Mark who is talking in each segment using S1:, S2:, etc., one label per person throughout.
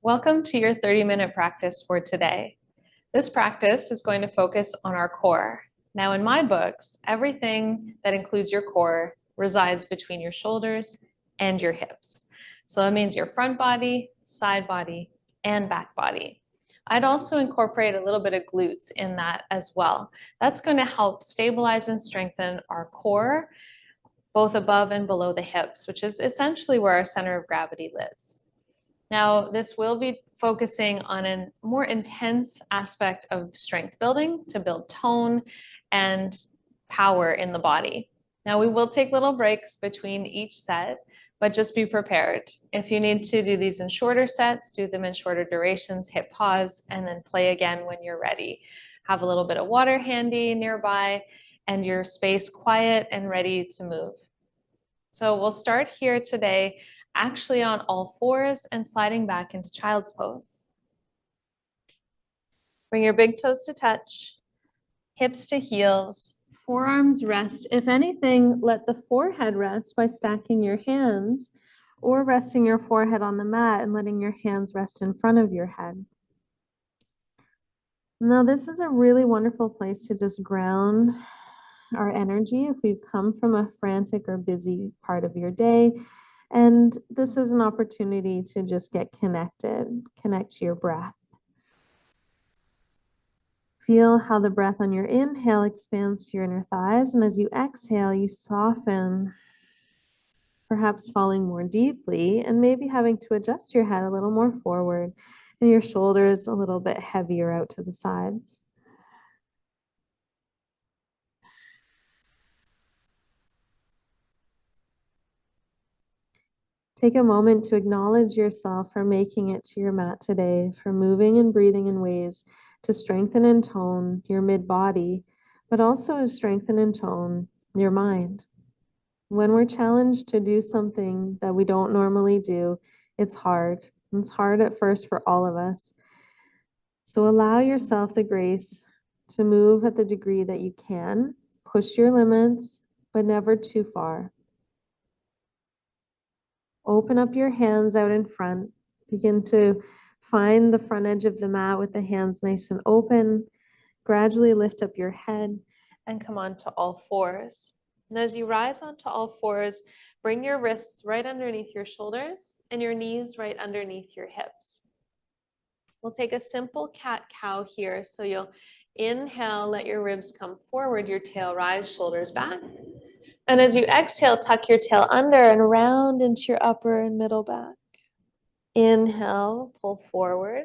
S1: Welcome to your 30-minute practice for today. This practice is going to focus on our core. Now, in my books, everything that includes your core resides between your shoulders and your hips. So that means your front body, side body, and back body. I'd also incorporate a little bit of glutes in that as well. That's going to help stabilize and strengthen our core, both above and below the hips, which is essentially where our center of gravity lives. Now, this will be focusing on a more intense aspect of strength building to build tone and power in the body. Now, we will take little breaks between each set, but just be prepared. If you need to do these in shorter sets, do them in shorter durations, hit pause, and then play again when you're ready. Have a little bit of water handy nearby and your space quiet and ready to move. So we'll start here today actually on all fours and sliding back into child's pose. Bring your big toes to touch, hips to heels, forearms rest. If anything, let the forehead rest by stacking your hands or resting your forehead on the mat and letting your hands rest in front of your head. Now, this is a really wonderful place to just ground our energy if we've come from a frantic or busy part of your day. And this is an opportunity to just get connected, connect to your breath. Feel how the breath on your inhale expands to your inner thighs, and as you exhale, you soften, perhaps falling more deeply and maybe having to adjust your head a little more forward and your shoulders a little bit heavier out to the sides. Take a moment to acknowledge yourself for making it to your mat today, for moving and breathing in ways to strengthen and tone your mid-body, but also to strengthen and tone your mind. When we're challenged to do something that we don't normally do, it's hard. It's hard at first for all of us. So allow yourself the grace to move at the degree that you can. Push your limits, but never too far. Open up your hands out in front. Begin to find the front edge of the mat with the hands nice and open. Gradually lift up your head and come onto all fours. And as you rise onto all fours, bring your wrists right underneath your shoulders and your knees right underneath your hips. We'll take a simple cat-cow here. So you'll inhale, let your ribs come forward, your tail rise, shoulders back. And as you exhale, tuck your tail under and round into your upper and middle back. Inhale, pull forward.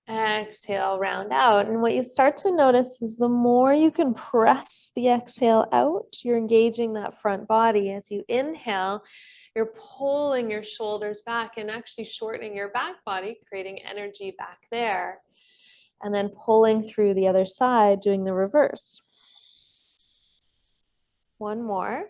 S1: Exhale, round out. And what you start to notice is the more you can press the exhale out, you're engaging that front body. As you inhale, you're pulling your shoulders back and actually shortening your back body, creating energy back there. And then pulling through the other side, doing the reverse. One more.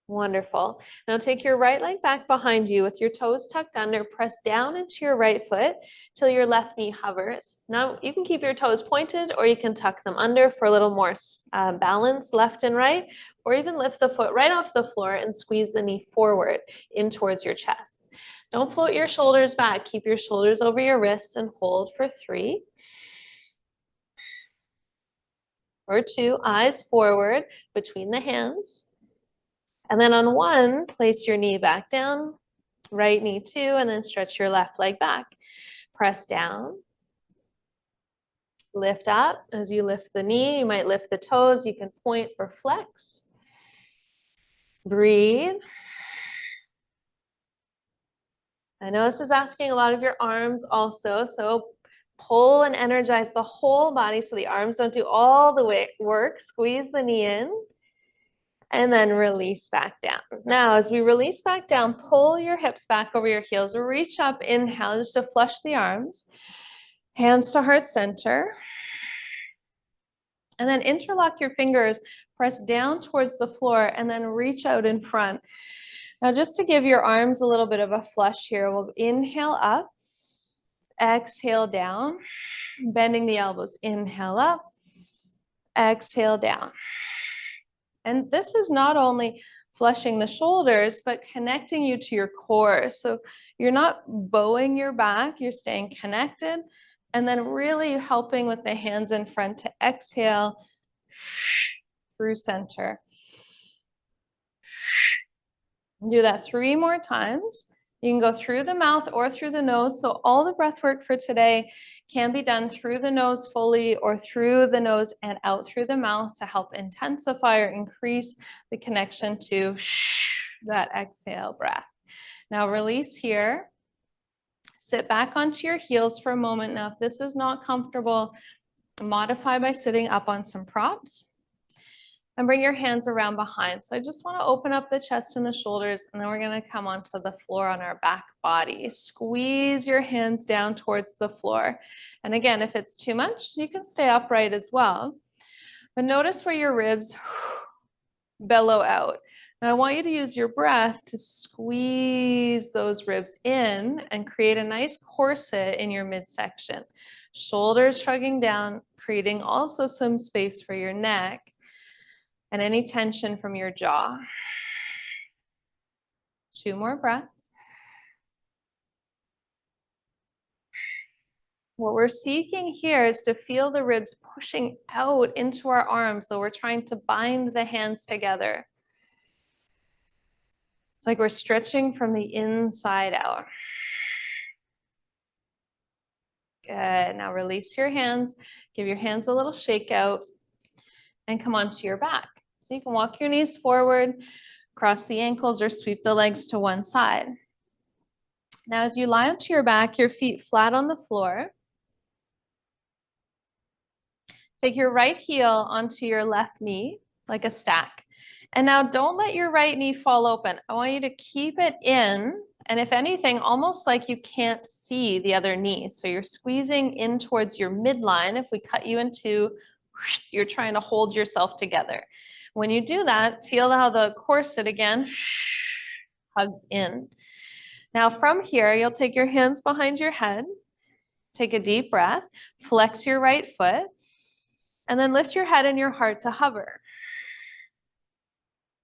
S1: Wonderful. Now take your right leg back behind you with your toes tucked under. Press down into your right foot till your left knee hovers. Now you can keep your toes pointed or you can tuck them under for a little more balance left and right, or even lift the foot right off the floor and squeeze the knee forward in towards your chest. Don't float your shoulders back. Keep your shoulders over your wrists and hold for 3. For 2, eyes forward between the hands. And then on 1, place your knee back down, right knee 2, and then stretch your left leg back. Press down. Lift up. As you lift the knee, you might lift the toes. You can point or flex. Breathe. I know this is asking a lot of your arms also, so pull and energize the whole body so the arms don't do all the work. Squeeze the knee in. And then release back down. Now, as we release back down, pull your hips back over your heels. Reach up, inhale, just to flush the arms. Hands to heart center. And then interlock your fingers, press down towards the floor, and then reach out in front. Now, just to give your arms a little bit of a flush here, we'll inhale up, exhale down, bending the elbows. Inhale up, Exhale down. And this is not only flushing the shoulders, but connecting you to your core. So you're not bowing your back, you're staying connected, and then really helping with the hands in front to exhale through center. Do that 3 more times. You can go through the mouth or through the nose. So all the breath work for today can be done through the nose fully or through the nose and out through the mouth to help intensify or increase the connection to that exhale breath. Now release here. Sit back onto your heels for a moment. Now, if this is not comfortable, modify by sitting up on some props. And bring your hands around behind. So I just want to open up the chest and the shoulders, and then we're going to come onto the floor on our back body. Squeeze your hands down towards the floor. And again, if it's too much, you can stay upright as well. But notice where your ribs bellow out. Now I want you to use your breath to squeeze those ribs in and create a nice corset in your midsection. Shoulders shrugging down, creating also some space for your neck and any tension from your jaw. 2 more breaths. What we're seeking here is to feel the ribs pushing out into our arms, though we're trying to bind the hands together. It's like we're stretching from the inside out. Good. Now release your hands. Give your hands a little shake out and come onto your back. So you can walk your knees forward, cross the ankles, or sweep the legs to one side. Now, as you lie onto your back, your feet flat on the floor. Take your right heel onto your left knee, like a stack. And now don't let your right knee fall open. I want you to keep it in, and if anything, almost like you can't see the other knee. So you're squeezing in towards your midline. If we cut you in two, you're trying to hold yourself together. When you do that, feel how the corset again hugs in. Now from here, you'll take your hands behind your head, take a deep breath, flex your right foot, and then lift your head and your heart to hover.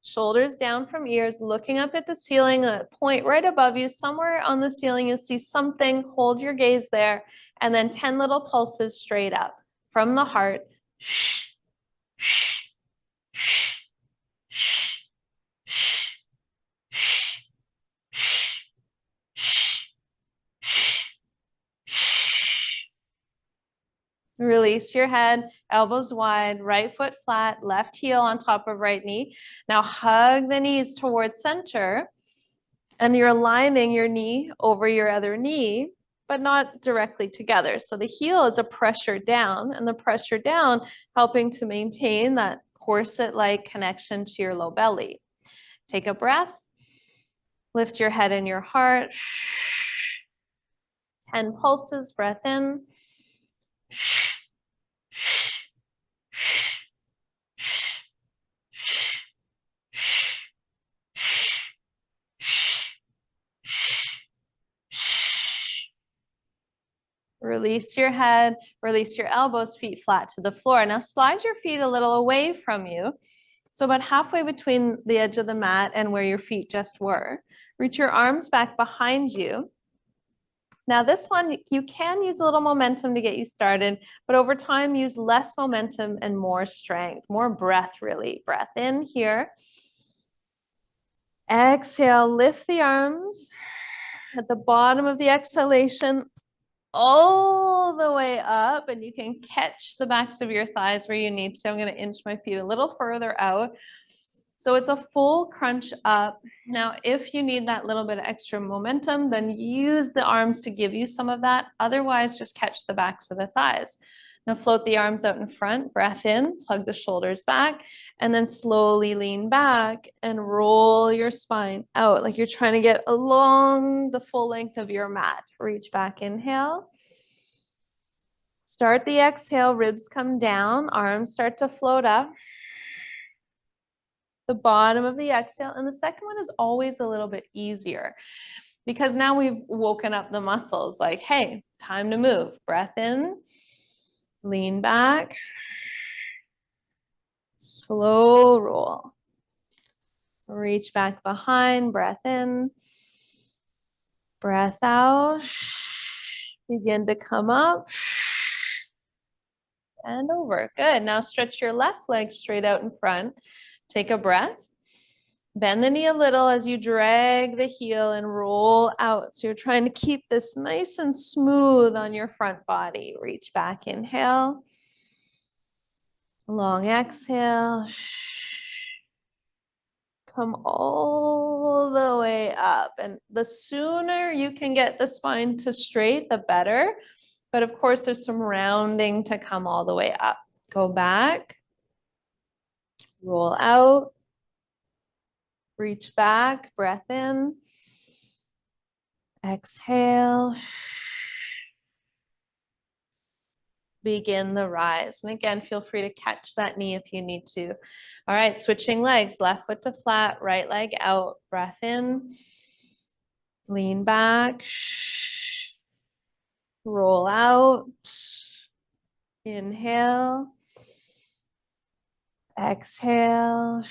S1: Shoulders down from ears, looking up at the ceiling, a point right above you, somewhere on the ceiling, you'll see something, hold your gaze there, and then 10 little pulses straight up from the heart. Release your head, elbows wide, right foot flat, left heel on top of right knee. Now hug the knees towards center, and you're aligning your knee over your other knee, but not directly together. So the heel is a pressure down, and the pressure down helping to maintain that corset-like connection to your low belly. Take a breath, lift your head and your heart. 10 pulses, breath in. Release your head, release your elbows, feet flat to the floor. Now slide your feet a little away from you. So about halfway between the edge of the mat and where your feet just were. Reach your arms back behind you. Now this one, you can use a little momentum to get you started, but over time use less momentum and more strength, more breath really. Breath in here. Exhale, lift the arms. At the bottom of the exhalation, all the way up, and you can catch the backs of your thighs where you need to. I'm going to inch my feet a little further out. So it's a full crunch up. Now, if you need that little bit of extra momentum, then use the arms to give you some of that. Otherwise, just catch the backs of the thighs. Now float the arms out in front, breath in, plug the shoulders back, and then slowly lean back and roll your spine out like you're trying to get along the full length of your mat. Reach back, inhale. Start the exhale, ribs come down, arms start to float up. The bottom of the exhale, and the second one is always a little bit easier because now we've woken up the muscles like, hey, time to move. Breath in, lean back, Slow roll. Reach back behind, breath in, breath out. Begin to come up and over. Good. Now stretch your left leg straight out in front. Take a breath. Bend the knee a little as you drag the heel and roll out. So you're trying to keep this nice and smooth on your front body. Reach back, inhale. Long exhale. Come all the way up. And the sooner you can get the spine to straight, the better. But of course, there's some rounding to come all the way up. Go back. Roll out. Reach back, breath in. Exhale. Begin the rise. And again, feel free to catch that knee if you need to. All right, switching legs, left foot to flat, right leg out. Breath in. Lean back. Roll out. Inhale. Exhale.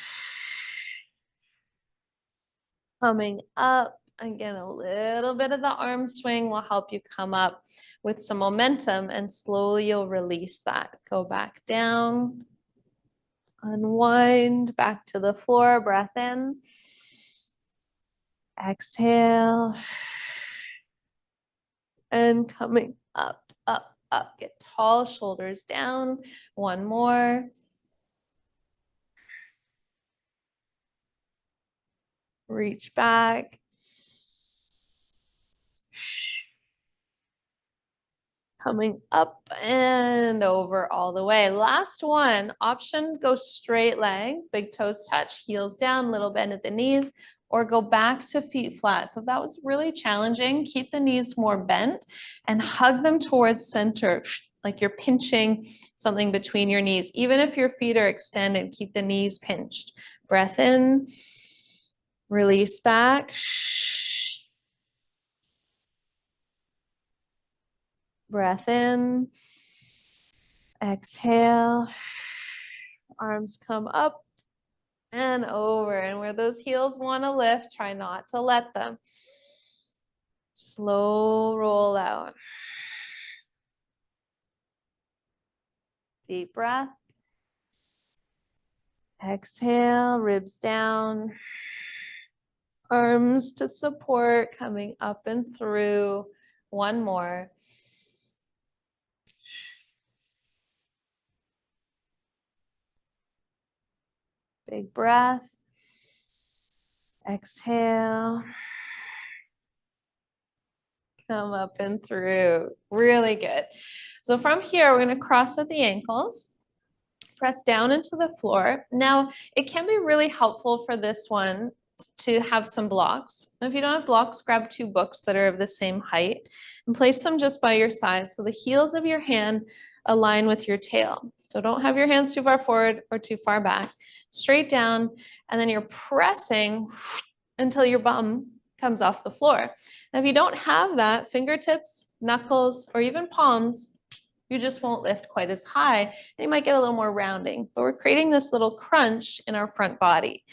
S1: Coming up. Again, a little bit of the arm swing will help you come up with some momentum, and slowly you'll release that. Go back down. Unwind back to the floor. Breath in. Exhale. And coming up, up, up. Get tall, shoulders down. One more. Reach back. Coming up and over all the way. Last one, option, go straight legs, big toes touch, heels down, little bend at the knees, or go back to feet flat. So if that was really challenging, keep the knees more bent and hug them towards center, like you're pinching something between your knees. Even if your feet are extended, keep the knees pinched. Breath in, release back. Breath in, exhale, arms come up and over. And where those heels want to lift, try not to let them. Slow roll out. Deep breath. Exhale, ribs down. Arms to support, coming up and through. One more. Big breath. Exhale. Come up and through. Really good. So from here, we're going to cross at the ankles. Press down into the floor. Now, it can be really helpful for this one to have some blocks. If you don't have blocks, grab two books that are of the same height and place them just by your side so the heels of your hand align with your tail. So don't have your hands too far forward or too far back. Straight down, and then you're pressing until your bum comes off the floor. Now, if you don't have that, fingertips, knuckles, or even palms, you just won't lift quite as high, and you might get a little more rounding. But we're creating this little crunch in our front body.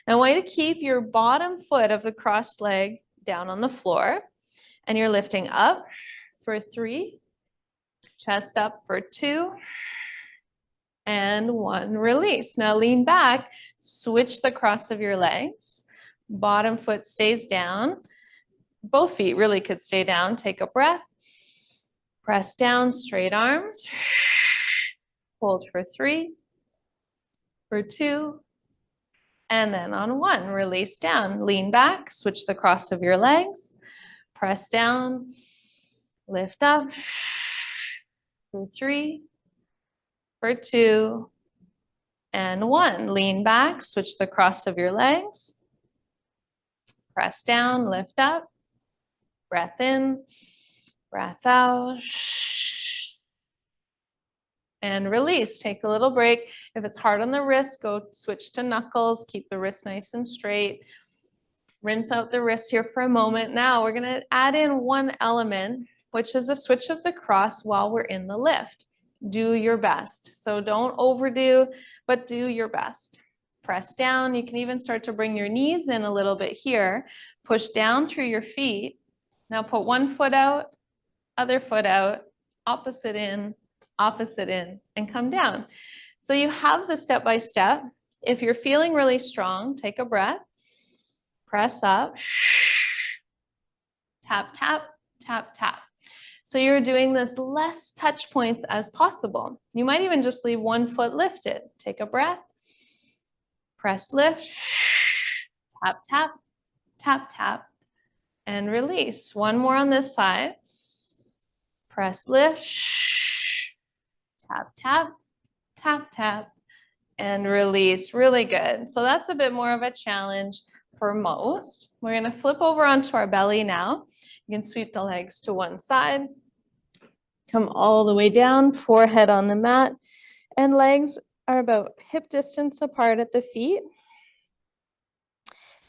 S1: Now, I want you to keep your bottom foot of the crossed leg down on the floor, and you're lifting up for 3, chest up for 2, and 1. Release. Now lean back, switch the cross of your legs. Bottom foot stays down. Both feet really could stay down. Take a breath. Press down, straight arms. Hold for 3, for 2, and then on 1. Release down. Lean back, switch the cross of your legs. Press down, lift up for 3, for 2, and 1. Lean back, switch the cross of your legs. Press down, lift up, breath in, breath out, and release. Take a little break. If it's hard on the wrist, go switch to knuckles. Keep the wrist nice and straight. Rinse out the wrist here for a moment. Now we're going to add in one element, which is a switch of the cross while we're in the lift. Do your best. So don't overdo, but do your best. Press down. You can even start to bring your knees in a little bit here. Push down through your feet. Now put one foot out, other foot out, opposite in, and come down. So you have the step by step. If you're feeling really strong, take a breath. Press up. Tap, tap, tap, tap. So you're doing this less touch points as possible. You might even just leave one foot lifted. Take a breath. Press lift. Tap, tap, tap, tap, and release. One more on this side. Press lift. Tap, tap, tap, tap, and release. Really good. So that's a bit more of a challenge for most. We're going to flip over onto our belly now. You can sweep the legs to one side. Come all the way down, forehead on the mat, and legs are about hip distance apart at the feet.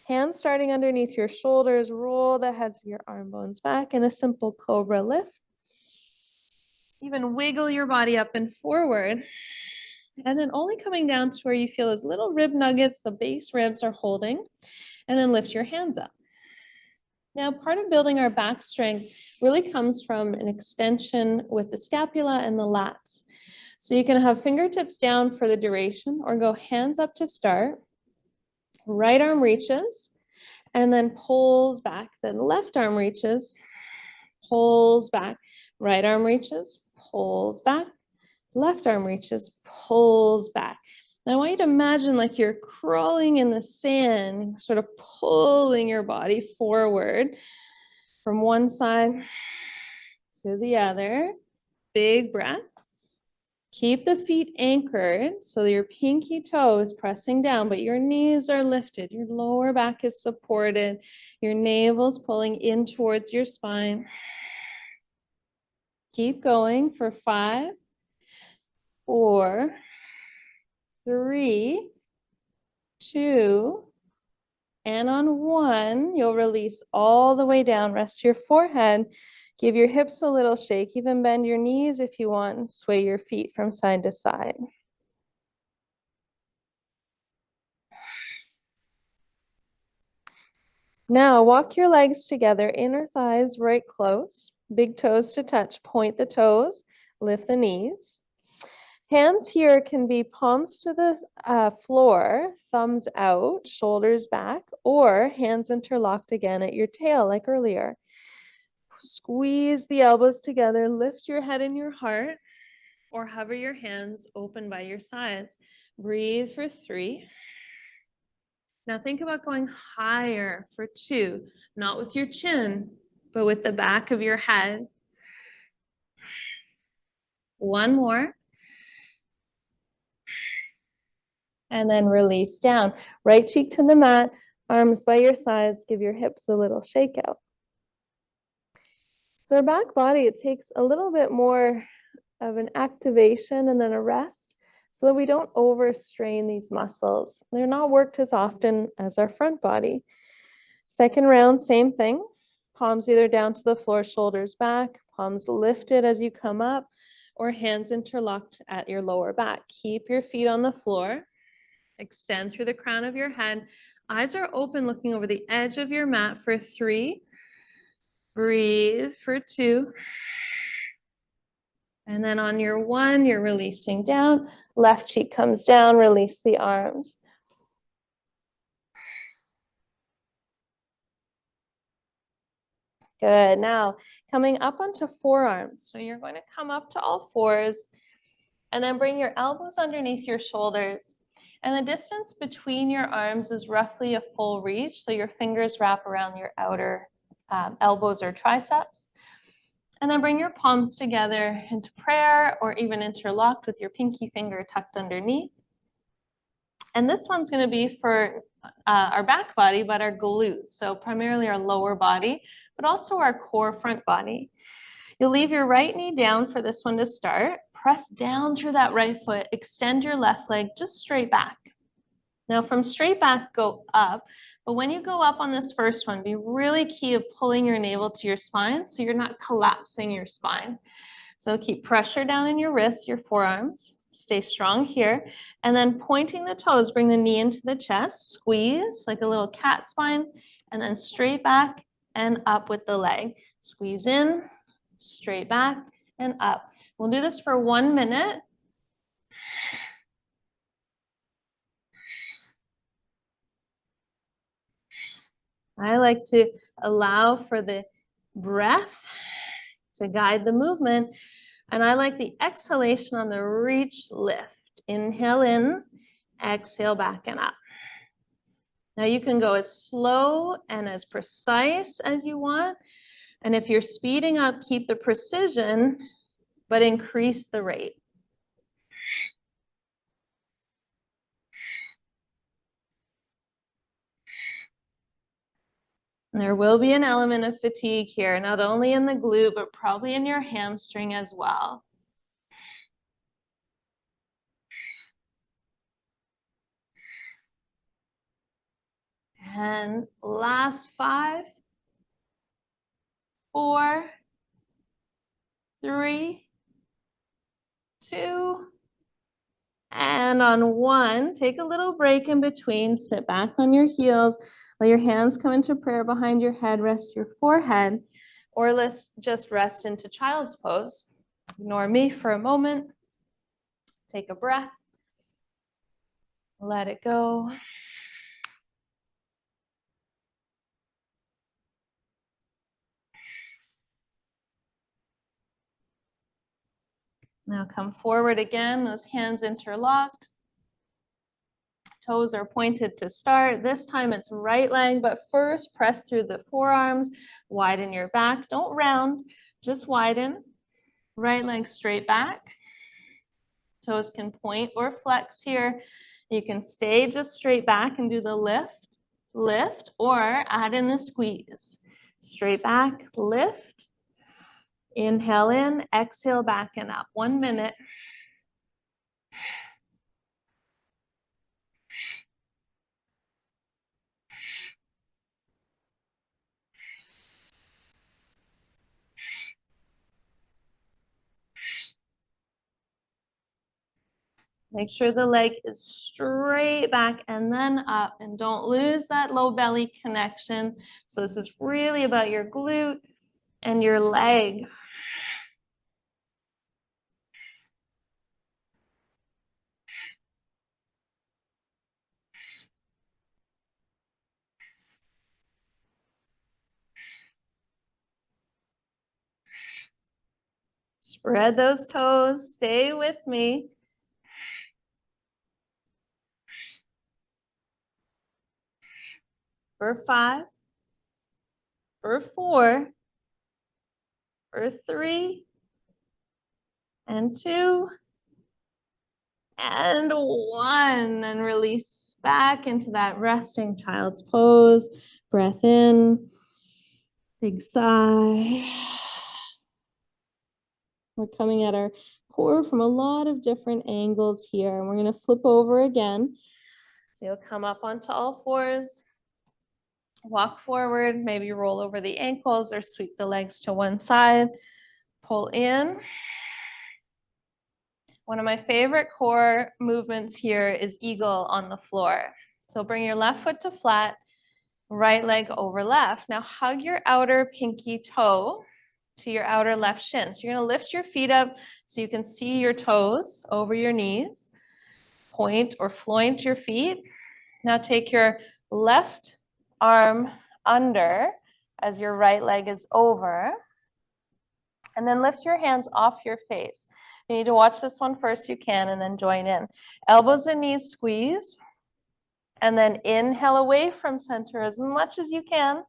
S1: Hands starting underneath your shoulders, roll the heads of your arm bones back in a simple cobra lift. Even wiggle your body up and forward. And then only coming down to where you feel those little rib nuggets, the base ribs are holding, and then lift your hands up. Now, part of building our back strength really comes from an extension with the scapula and the lats. So you can have fingertips down for the duration or go hands up to start. Right arm reaches and then pulls back. Then left arm reaches, pulls back. Right arm reaches, pulls back. Left arm reaches, pulls back. Now I want you to imagine like you're crawling in the sand, sort of pulling your body forward from one side to the other. Big breath. Keep the feet anchored so your pinky toe is pressing down, but your knees are lifted. Your lower back is supported. Your navel's pulling in towards your spine. Keep going for 5, 4, 3, 2, and on 1, you'll release all the way down. Rest your forehead. Give your hips a little shake. Even bend your knees if you want. Sway your feet from side to side. Now walk your legs together, inner thighs right close, big toes to touch. Point the toes, lift the knees. Hands here can be palms to the floor, thumbs out, shoulders back, or hands interlocked again at your tail like earlier. Squeeze the elbows together, lift your head and your heart, or hover your hands open by your sides. Breathe for 3. Now think about going higher for 2, not with your chin, but with the back of your head. 1 more. And then release down. Right cheek to the mat, arms by your sides, give your hips a little shake out. So our back body, it takes a little bit more of an activation and then a rest so that we don't overstrain these muscles. They're not worked as often as our front body. Second round, same thing. Palms either down to the floor, shoulders back, palms lifted as you come up, or hands interlocked at your lower back. Keep your feet on the floor. Extend through the crown of your head. Eyes are open, looking over the edge of your mat for 3. Breathe for 2. And then on your 1, you're releasing down. Left cheek comes down, release the arms. Good. Now, coming up onto forearms. So you're going to come up to all fours and then bring your elbows underneath your shoulders. And the distance between your arms is roughly a full reach. So your fingers wrap around your outer elbows or triceps. And then bring your palms together into prayer or even interlocked with your pinky finger tucked underneath. And this one's going to be for our back body, but our glutes. So primarily our lower body, but also our core front body. You'll leave your right knee down for this one to start. Press down through that right foot, extend your left leg just straight back. Now from straight back, go up. But when you go up on this first one, be really key of pulling your navel to your spine so you're not collapsing your spine. So keep pressure down in your wrists, your forearms. Stay strong here. And then pointing the toes, bring the knee into the chest, squeeze like a little cat spine, and then straight back and up with the leg. Squeeze in, straight back and up. We'll do this for 1 minute. I like to allow for the breath to guide the movement. And I like the exhalation on the reach lift. Inhale in, exhale back and up. Now you can go as slow and as precise as you want. And if you're speeding up, keep the precision, but increase the rate. There will be an element of fatigue here, not only in the glute, but probably in your hamstring as well. And last 5, 4, 3, 2, and on 1, take a little break in between, sit back on your heels, let your hands come into prayer behind your head, rest your forehead, or let's just rest into child's pose. Ignore me for a moment. Take a breath. Let it go. Now come forward again, those hands interlocked. Toes are pointed to start. This time it's right leg, but first press through the forearms, widen your back. Don't round, just widen. Right leg straight back. Toes can point or flex here. You can stay just straight back and do the lift, or add in the squeeze. Straight back, lift. Inhale in, exhale back and up. 1 minute. Make sure the leg is straight back and then up, and don't lose that low belly connection. So this is really about your glute and your leg. Spread those toes, stay with me. For 5, for 4, for 3, and 2, and 1. And release back into that resting child's pose. Breath in, big sigh. We're coming at our core from a lot of different angles here. And we're going to flip over again. So you'll come up onto all fours, walk forward, maybe roll over the ankles or sweep the legs to one side, pull in. One of my favorite core movements here is eagle on the floor. So bring your left foot to flat, right leg over left. Now hug your outer pinky toe to your outer left shin. So you're going to lift your feet up so you can see your toes over your knees. Point or floint your feet. Now take your left arm under as your right leg is over. And then lift your hands off your face. If you need to watch this one first, you can, and then join in. Elbows and knees squeeze. And then inhale away from center as much as you can.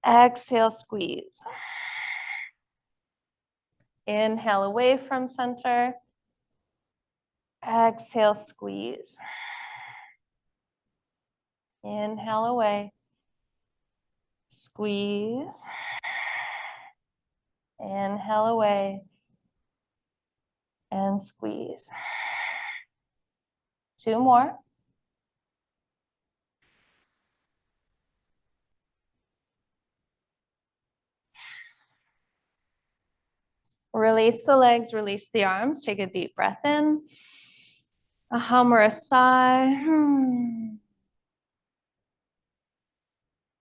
S1: Exhale, squeeze. Inhale away from center. Exhale, squeeze. Inhale away. Squeeze. Inhale away. And squeeze. 2 more. Release the legs, release the arms. Take a deep breath in. A hum or a sigh.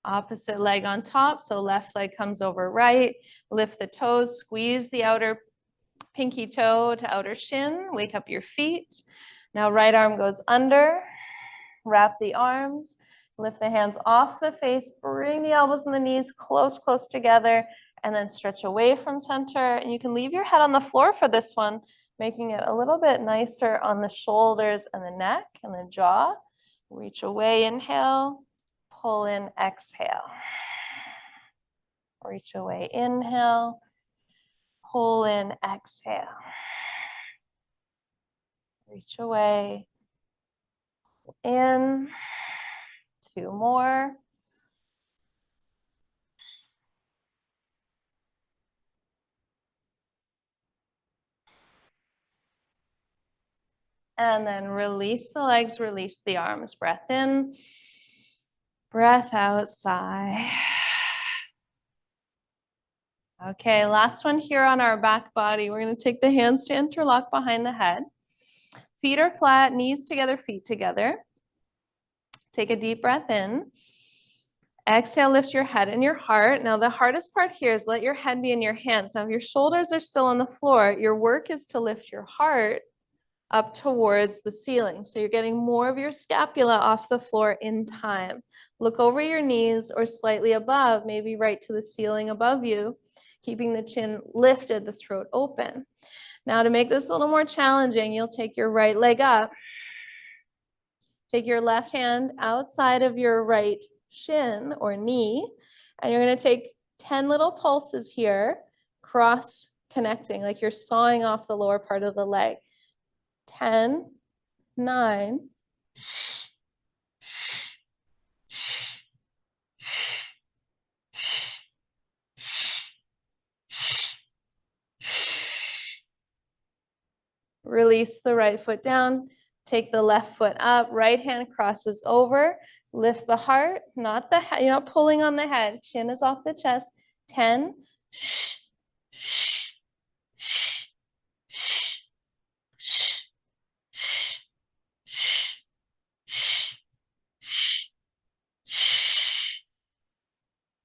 S1: Opposite leg on top, so left leg comes over right. Lift the toes, squeeze the outer pinky toe to outer shin. Wake up your feet. Now right arm goes under. Wrap the arms. Lift the hands off the face. Bring the elbows and the knees close, close together. And then stretch away from center. And you can leave your head on the floor for this one, making it a little bit nicer on the shoulders and the neck and the jaw. Reach away, inhale. Pull in, exhale. Reach away, inhale. Pull in, exhale. Reach away. In. 2 more. And then release the legs, release the arms. Breath in, breath out, sigh. Okay, last one here on our back body. We're going to take the hands to interlock behind the head. Feet are flat, knees together, feet together. Take a deep breath in. Exhale, lift your head and your heart. Now, the hardest part here is let your head be in your hands. Now, if your shoulders are still on the floor, your work is to lift your heart up towards the ceiling. So you're getting more of your scapula off the floor in time. Look over your knees or slightly above, maybe right to the ceiling above you, keeping the chin lifted, the throat open. Now to make this a little more challenging, you'll take your right leg up, take your left hand outside of your right shin or knee, and you're going to take 10 little pulses here, cross connecting, like you're sawing off the lower part of the leg. 10, 9, release the right foot down, take the left foot up, right hand crosses over, lift the heart, not the head, you're not pulling on the head, chin is off the chest. 10,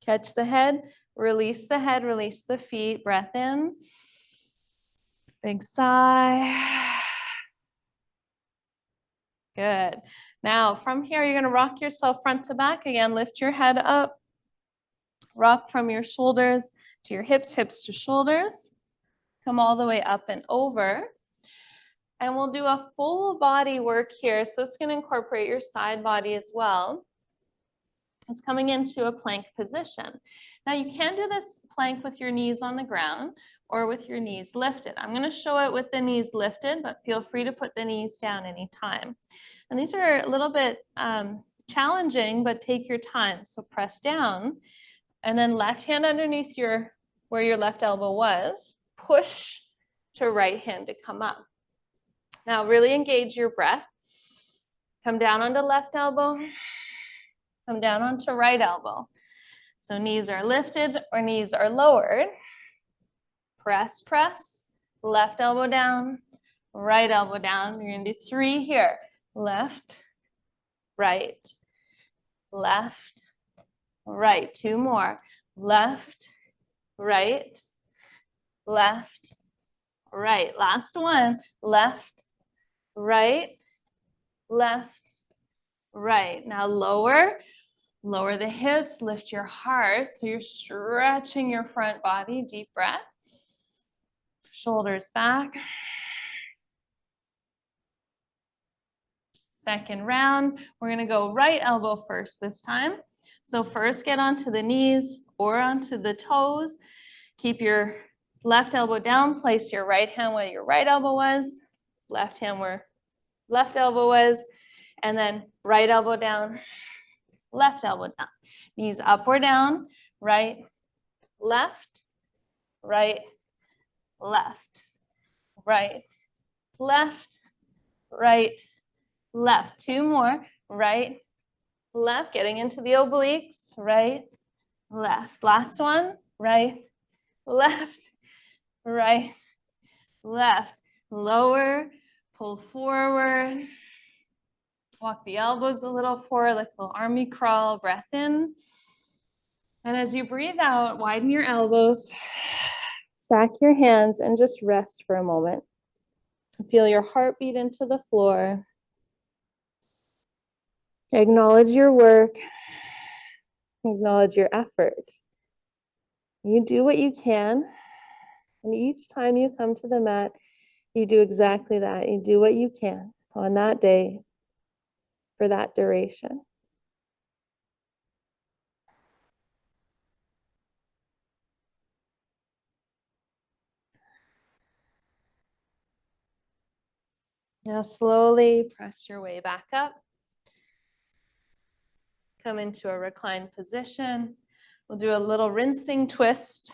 S1: catch the head, release the feet, breath in, big sigh. Good. Now from here, you're going to rock yourself front to back again. Lift your head up, rock from your shoulders to your hips, hips to shoulders. Come all the way up and over. And we'll do a full body work here. So it's going to incorporate your side body as well. It's coming into a plank position. Now you can do this plank with your knees on the ground or with your knees lifted. I'm going to show it with the knees lifted, but feel free to put the knees down anytime. And these are a little bit challenging, but take your time. So press down and then left hand underneath where your left elbow was, push to right hand to come up. Now really engage your breath. Come down onto left elbow. Come down onto right elbow. So knees are lifted or knees are lowered. Press, press. Left elbow down, right elbow down. You're going to do 3 here. Left, right, left, right. 2 more. Left, right, left, right. Last one. Left, right, left, right. Now lower the hips, lift your heart. So you're stretching your front body, deep breath. Shoulders back. Second round, we're gonna go right elbow first this time. So first get onto the knees or onto the toes. Keep your left elbow down, place your right hand where your right elbow was, left hand where left elbow was, and then right elbow down, left elbow down. Knees up or down, right, left, right, left, right, left, right, left. 2 more, right, left, getting into the obliques, right, left. Last one, right, left, right, left, lower, pull forward. Walk the elbows a little forward, like a little army crawl, breath in. And as you breathe out, widen your elbows, stack your hands, and just rest for a moment. Feel your heartbeat into the floor. Acknowledge your work. Acknowledge your effort. You do what you can. And each time you come to the mat, you do exactly that. You do what you can on that day for that duration. Now slowly press your way back up. Come into a reclined position. We'll do a little rinsing twist.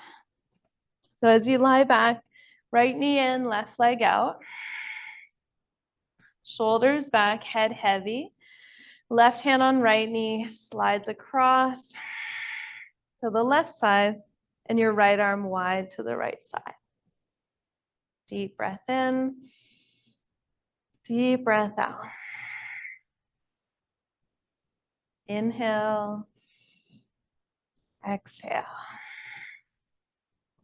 S1: So as you lie back, right knee in, left leg out. Shoulders back, head heavy. Left hand on right knee, slides across to the left side, and your right arm wide to the right side. Deep breath in, deep breath out. Inhale, exhale.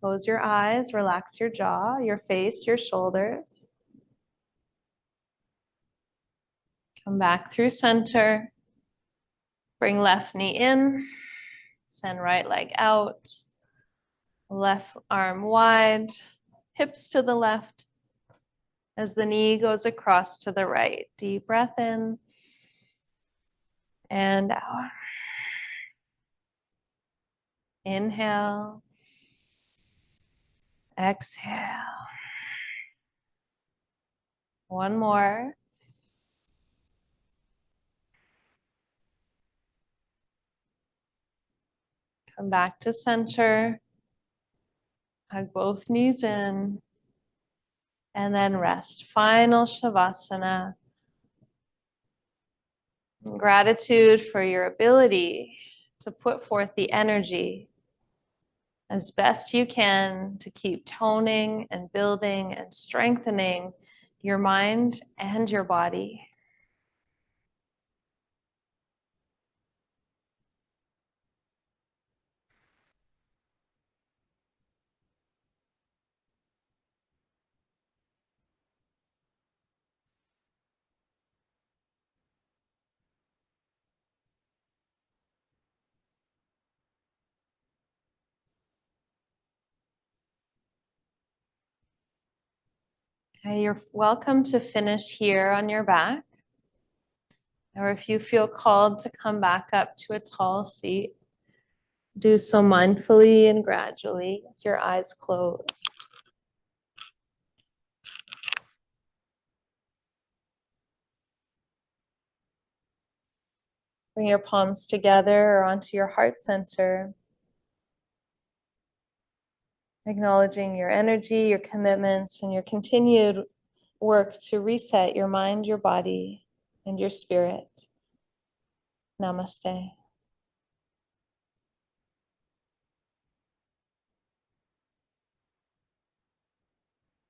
S1: Close your eyes, relax your jaw, your face, your shoulders. Come back through center. Bring left knee in, send right leg out. Left arm wide, hips to the left as the knee goes across to the right. Deep breath in and out. Inhale, exhale. One more. Come back to center. Hug both knees in. And then rest. Final Shavasana. Gratitude for your ability to put forth the energy as best you can to keep toning and building and strengthening your mind and your body. Okay, you're welcome to finish here on your back. Or if you feel called to come back up to a tall seat, do so mindfully and gradually with your eyes closed. Bring your palms together or onto your heart center. Acknowledging your energy, your commitments, and your continued work to reset your mind, your body, and your spirit. Namaste.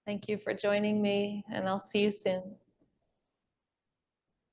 S1: Thank you for joining me, and I'll see you soon.